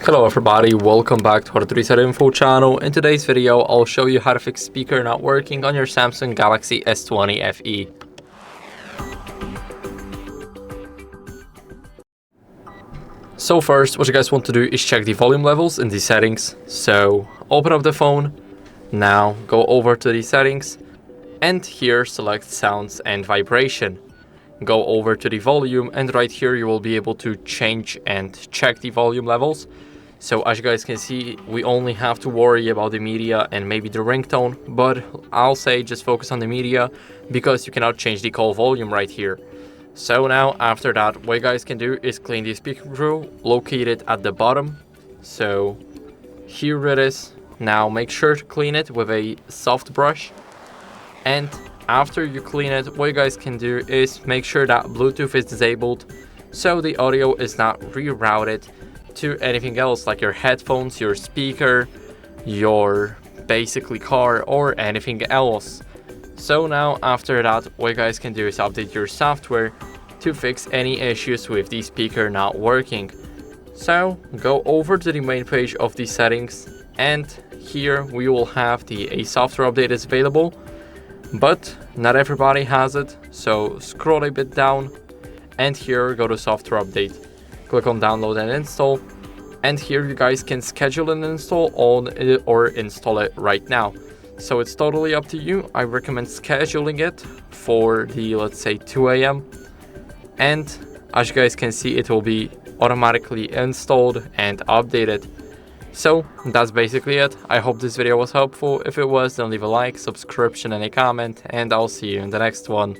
Hello everybody, welcome back to our 3-set info channel. In today's video, I'll show you how to fix speaker not working on your Samsung Galaxy S20 FE. So first, what you guys want to do is check the volume levels in the settings. So open up the phone, now go over to the settings, and here select sounds and vibration. Go over to the volume, and right here you will be able to change and check the volume levels. So as you guys can see, we only have to worry about the media and maybe the ringtone, but I'll say just focus on the media because you cannot change the call volume right here. So now after that, what you guys can do is clean the speaker screw located at the bottom. So here it is. Now make sure to clean it with a soft brush, and after you clean it, what you guys can do is make sure that Bluetooth is disabled so the audio is not rerouted to anything else like your headphones, your speaker, your basically car, or anything else. So now after that, what you guys can do is update your software to fix any issues with the speaker not working. So go over to the main page of the settings, and here we will have a software update is available, but not everybody has it. So scroll a bit down, and here go to software update. Click on download and install, and here you guys can schedule an install on it or install it right now. So it's totally up to you. I recommend scheduling it for the, let's say, 2 a.m. and as you guys can see, it will be automatically installed and updated. So that's basically it. I hope this video was helpful. If it was, then leave a like, subscription, and a comment, and I'll see you in the next one.